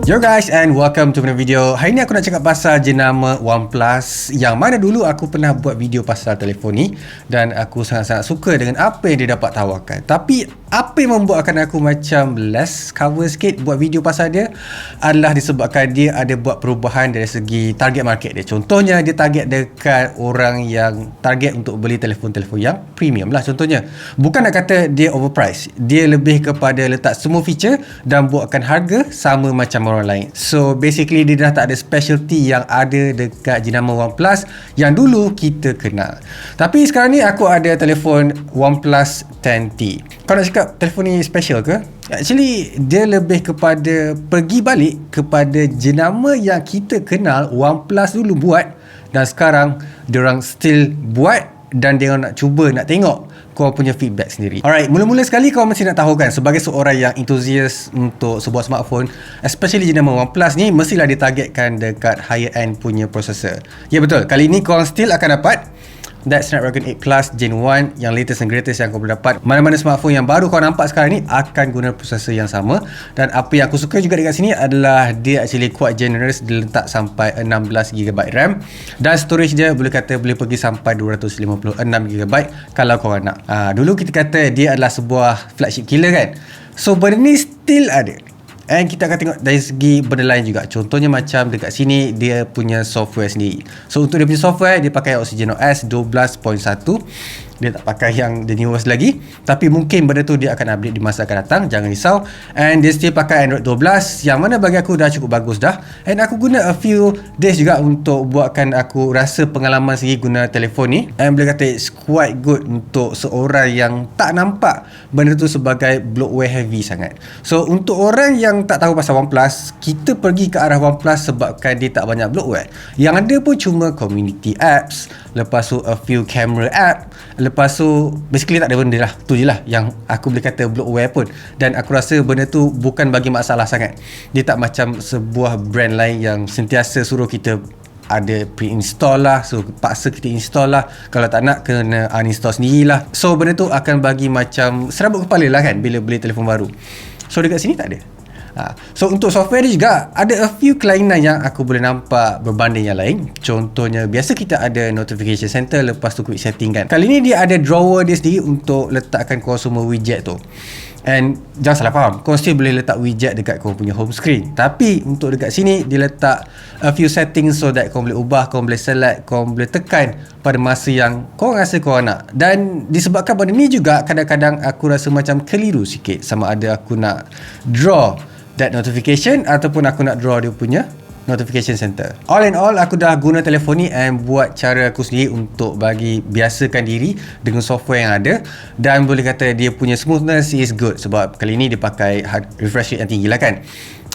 Yo guys, and welcome to my video. Hari ni aku nak cakap pasal jenama OnePlus, yang mana dulu aku pernah buat video pasal telefon ni dan aku sangat-sangat suka dengan apa yang dia dapat tawarkan. Tapi apa yang membuatkan aku macam less cover sikit buat video pasal dia adalah disebabkan dia ada buat perubahan dari segi target market dia. Contohnya dia target dekat orang yang target untuk beli telefon-telefon yang premium lah contohnya. Bukan nak kata dia overpriced, dia lebih kepada letak semua feature dan buatkan harga sama macam orang lain. So basically dia dah tak ada specialty yang ada dekat jenama OnePlus yang dulu kita kenal. Tapi sekarang ni aku ada telefon OnePlus 10T. Kau nak cakap telefon ni special ke? Actually dia lebih kepada pergi balik kepada jenama yang kita kenal OnePlus dulu buat, dan sekarang diorang still buat dan dia nak cuba nak tengok kau punya feedback sendiri. Alright, mula-mula sekali kau mesti nak tahu kan, sebagai seorang yang enthusiast untuk sebuah smartphone, especially jenama OnePlus ni, mestilah ditargetkan dekat higher end punya processor. Ya betul, kali ni kau still akan dapat that Snapdragon 8 Plus Gen 1 yang latest and greatest yang kau boleh dapat. Mana-mana smartphone yang baru kau nampak sekarang ni akan guna prosesor yang sama. Dan apa yang aku suka juga dekat sini adalah dia actually quite generous, dia letak sampai 16GB RAM dan storage dia boleh kata boleh pergi sampai 256GB kalau kau nak. Dulu kita kata dia adalah sebuah flagship killer kan. So benda ni still ada. And kita akan tengok dari segi benda lain juga. Contohnya macam dekat sini dia punya software sendiri. So untuk dia punya software, dia pakai OS 12.1. Dia tak pakai yang the newest lagi, tapi mungkin benda tu dia akan update di masa akan datang, jangan risau. And dia still pakai Android 12 yang mana bagi aku dah cukup bagus dah. And aku guna a few days juga untuk buatkan aku rasa pengalaman segi guna telefon ni. And boleh kata it's quite good untuk seorang yang tak nampak benda tu sebagai bloatware heavy sangat. So untuk orang yang tak tahu pasal OnePlus, kita pergi ke arah OnePlus sebabkan dia tak banyak bloatware. Yang ada pun cuma community apps, lepas tu a few camera app, lepas tu basically tak ada benda lah. Tu je lah yang aku boleh kata bloatware pun. Dan aku rasa benda tu bukan bagi masalah sangat. Dia tak macam sebuah brand lain yang sentiasa suruh kita ada pre-install lah, so paksa kita install lah, kalau tak nak kena uninstall sendirilah. So benda tu akan bagi macam serabut kepala lah kan bila beli telefon baru. So dekat sini tak ada. So untuk software dia juga ada a few kelainan yang aku boleh nampak berbanding yang lain. Contohnya biasa kita ada notification center, lepas tu quick setting kan. Kali ni dia ada drawer dia sendiri untuk letakkan kau semua widget tu. And jangan salah faham, kau still boleh letak widget dekat kau punya home screen. Tapi untuk dekat sini dia letak a few settings so that kau boleh ubah, kau boleh select, kau boleh tekan pada masa yang kau rasa kau nak. Dan disebabkan benda ni juga kadang-kadang aku rasa macam keliru sikit, sama ada aku nak draw that notification ataupun aku nak draw dia punya notification center. All in all, aku dah guna telefon ni and buat cara aku sendiri untuk bagi biasakan diri dengan software yang ada, dan boleh kata dia punya smoothness is good sebab kali ni dia pakai refresh rate yang tinggi lah kan.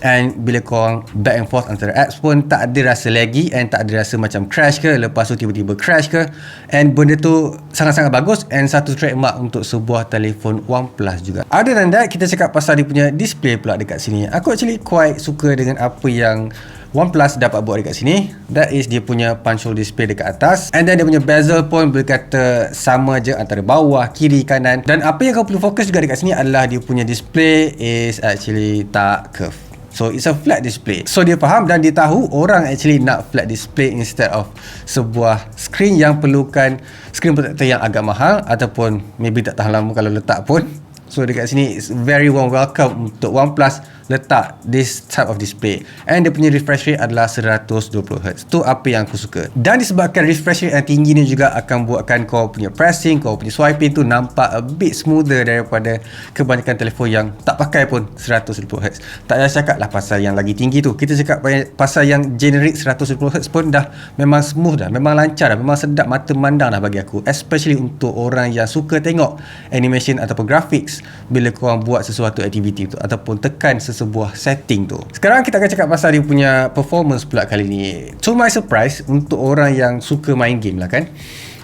And bila korang back and forth antara apps pun tak ada rasa laggy and tak ada rasa macam crash ke, lepas tu tiba-tiba crash ke. And benda tu sangat-sangat bagus and satu trademark untuk sebuah telefon OnePlus juga. Other than that, kita cakap pasal dia punya display pula dekat sini. Aku actually quite suka dengan apa yang OnePlus dapat buat dekat sini. That is dia punya punch hole display dekat atas, and then dia punya bezel pun boleh kata sama je antara bawah, kiri, kanan. Dan apa yang kau perlu fokus juga dekat sini adalah dia punya display is actually tak curve. So it's a flat display. So dia faham dan dia tahu orang actually nak flat display instead of sebuah screen yang perlukan screen protector yang agak mahal ataupun maybe tak tahan lama kalau letak pun. So dekat sini it's very warm welcome untuk OnePlus letak this type of display. And dia punya refresh rate adalah 120Hz. Tu apa yang aku suka. Dan disebabkan refresh rate yang tinggi ni juga akan buatkan kau punya pressing, kau punya swiping tu nampak a bit smoother daripada kebanyakan telefon yang tak pakai pun 120Hz. Tak payah cakap lah pasal yang lagi tinggi tu. Kita cakap pasal yang generic 120Hz pun dah memang smooth dah, memang lancar dah, memang sedap mata memandang dah bagi aku. Especially untuk orang yang suka tengok animation ataupun graphics bila korang buat sesuatu aktiviti tu ataupun tekan sebuah setting tu. Sekarang kita akan cakap pasal dia punya performance pula kali ni. To my surprise, untuk orang yang suka main game lah kan,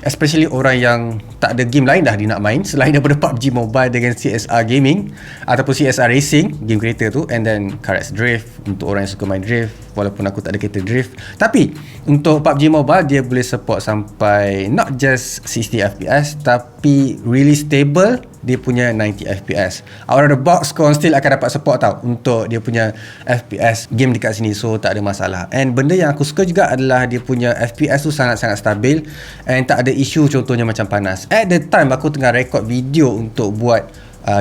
especially orang yang tak ada game lain dah dia nak main selain daripada PUBG Mobile dengan CSR Gaming ataupun CSR Racing, game creator tu, and then Cars Drift untuk orang yang suka main drift, walaupun aku tak ada kereta drift. Tapi untuk PUBG Mobile dia boleh support sampai not just 60 FPS tapi really stable dia punya 90fps. Out of the box korang still akan dapat support tau untuk dia punya FPS game dekat sini, so tak ada masalah. And benda yang aku suka juga adalah dia punya FPS tu sangat-sangat stabil and tak ada isu contohnya macam panas. At the time aku tengah record video untuk buat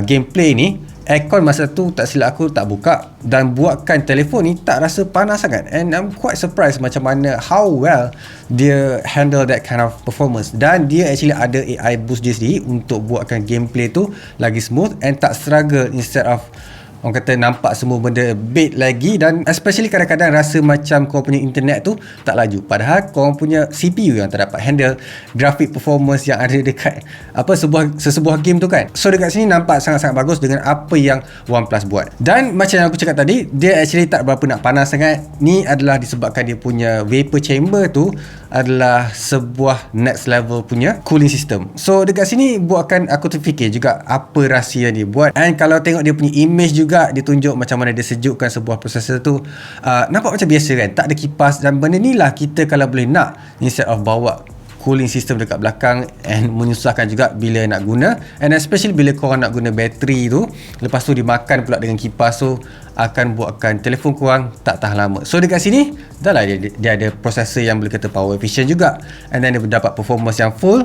gameplay ni, aircon masa tu tak silap aku tak buka dan buatkan telefon ni tak rasa panas sangat. And I'm quite surprised macam mana how well dia handle that kind of performance. Dan dia actually ada AI boost dia sendiri untuk buatkan gameplay tu lagi smooth and tak struggle, instead of orang kata nampak semua benda bait lagi. Dan especially kadang-kadang rasa macam kau punya internet tu tak laju, padahal kau punya CPU yang tak dapat handle graphic performance yang ada dekat sesebuah game tu kan. So dekat sini nampak sangat-sangat bagus dengan apa yang OnePlus buat. Dan macam yang aku cakap tadi, dia actually tak berapa nak panas sangat. Ni adalah disebabkan dia punya vapor chamber tu adalah sebuah next level punya cooling system. So dekat sini buatkan aku terfikir juga apa rahsia dia buat. And kalau tengok dia punya image juga, dia tunjuk macam mana dia sejukkan sebuah prosesor tu, nampak macam biasa kan, tak ada kipas. Dan benda ni lah kita kalau boleh nak, instead of bawa cooling system dekat belakang and menyusahkan juga bila nak guna, and especially bila korang nak guna bateri tu, lepas tu dimakan pula dengan kipas tu, akan buatkan telefon korang tak tahan lama. So dekat sini dah lah dia ada prosesor yang boleh kata power efficient juga, and then dia dapat performance yang full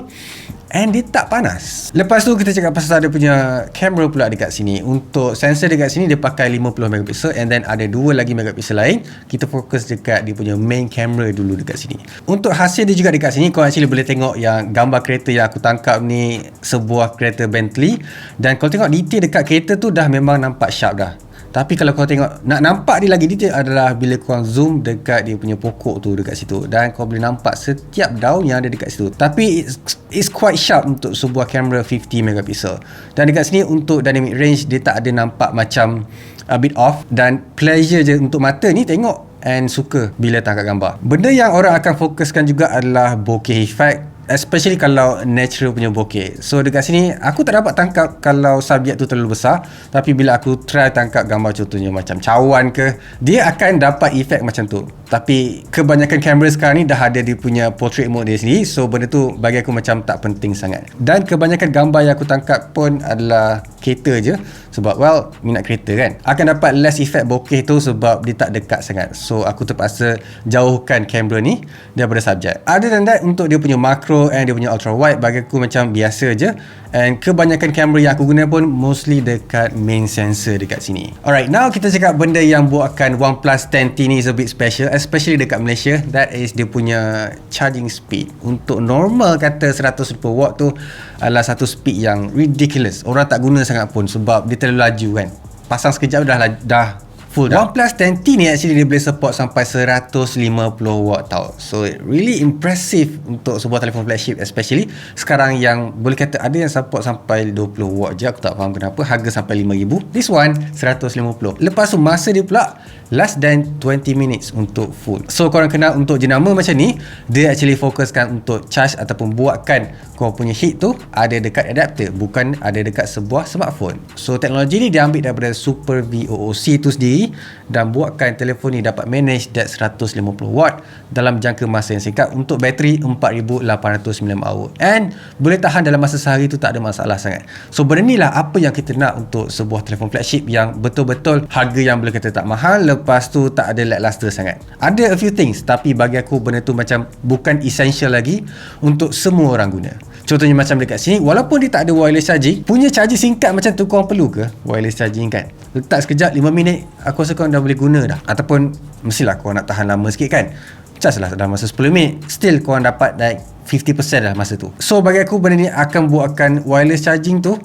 and dia tak panas. Lepas tu kita cakap pasal dia punya kamera pula dekat sini. Untuk sensor dekat sini dia pakai 50 megapixel and then ada 2 lagi megapixel lain. Kita fokus dekat dia punya main camera dulu dekat sini. Untuk hasil dia juga dekat sini, kau actually boleh tengok yang gambar kereta yang aku tangkap ni sebuah kereta Bentley, dan kalau tengok detail dekat kereta tu dah memang nampak sharp dah. Tapi kalau kau tengok, nak nampak dia lagi detail adalah bila korang zoom dekat dia punya pokok tu dekat situ, dan kau boleh nampak setiap daun yang ada dekat situ. Tapi it's quite sharp untuk sebuah kamera 50 megapixel. Dan dekat sini untuk dynamic range dia tak ada nampak macam a bit off, dan pleasure je untuk mata ni tengok and suka bila tangkap gambar. Benda yang orang akan fokuskan juga adalah bokeh effect, especially kalau natural punya bokeh. So dekat sini aku tak dapat tangkap kalau subjek tu terlalu besar, tapi bila aku try tangkap gambar contohnya macam cawan ke, dia akan dapat efek macam tu. Tapi kebanyakan kamera sekarang ni dah ada dia punya portrait mode dia sendiri, so benda tu bagi aku macam tak penting sangat. Dan kebanyakan gambar yang aku tangkap pun adalah kereta je, sebab well minat kereta kan, akan dapat less effect bokeh tu sebab dia tak dekat sangat. So aku terpaksa jauhkan kamera ni daripada subjek. Other than that, untuk dia punya makro and dia punya ultra wide bagi aku macam biasa je, and kebanyakan kamera yang aku guna pun mostly dekat main sensor dekat sini. Alright, now kita cakap benda yang buatkan OnePlus 10T ni is a bit special, especially dekat Malaysia. That is dia punya charging speed. Untuk normal kata 120 watt tu adalah satu speed yang ridiculous, orang tak guna sangat pun sebab dia terlalu laju kan. Pasang sekejap dah full dah. OnePlus 10T ni actually dia boleh support sampai 150 watt tau. So really impressive untuk sebuah telefon flagship, especially sekarang yang boleh kata ada yang support sampai 20 watt je. Aku tak faham kenapa harga sampai 5,000. This one 150. Lepas tu masa dia pula less than 20 minutes untuk full. So korang kenal untuk jenama macam ni, dia actually fokuskan untuk charge ataupun buatkan kau punya heat tu ada dekat adapter, bukan ada dekat sebuah smartphone. So teknologi ni dia ambil daripada Super VOOC tu sendiri dan buatkan telefon ni dapat manage that 150 watt dalam jangka masa yang singkat untuk bateri 4800 mAh, and boleh tahan dalam masa sehari tu tak ada masalah sangat. So benda ni lah apa yang kita nak untuk sebuah telefon flagship yang betul-betul harga yang boleh kata tak mahal, lepas tu tak ada lackluster sangat. Ada a few things, tapi bagi aku benda tu macam bukan essential lagi untuk semua orang guna. Contohnya macam dekat sini, walaupun dia tak ada wireless charging, punya charging singkat macam tu korang perlu ke wireless charging kan? Letak sekejap 5 minit, aku rasa korang dah boleh guna dah. Ataupun mestilah korang nak tahan lama sikit kan, charge lah dalam masa 10 minit, still korang dapat like 50% lah masa tu. So bagi aku benda ni akan buatkan wireless charging tu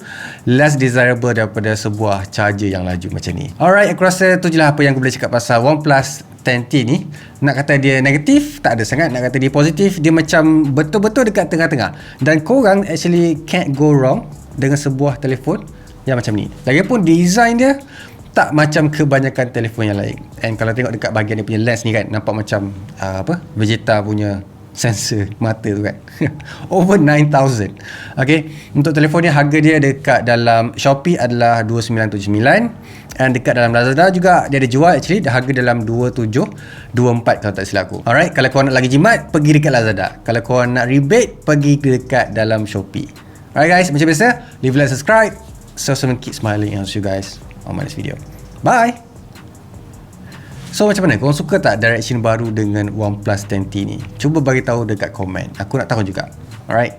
less desirable daripada sebuah charger yang laju macam ni. Alright, aku rasa tu je lah apa yang aku boleh cakap pasal OnePlus 10T ni. Nak kata dia negatif, tak ada sangat. Nak kata dia positif, dia macam betul-betul dekat tengah-tengah. Dan korang actually can't go wrong dengan sebuah telefon yang macam ni. Lagipun design dia tak macam kebanyakan telefon yang lain. And kalau tengok dekat bahagian dia punya lens ni kan, nampak macam Vegeta punya sensor mata tu kan. Over 9,000. Okay, untuk telefon ni harga dia dekat dalam Shopee adalah 2979, and dekat dalam Lazada juga dia ada jual actually, dah harga dalam 2724 kalau tak silap aku. Alright, kalau korang nak lagi jimat, pergi dekat Lazada. Kalau korang nak rebate, pergi dekat dalam Shopee. Alright guys, macam biasa, leave like, subscribe. So keep smiling and I'll see you guys on my next video. Bye. So macam mana? Korang suka tak direction baru dengan OnePlus 10T ni? Cuba bagi tahu dekat komen. Aku nak tahu juga. Alright.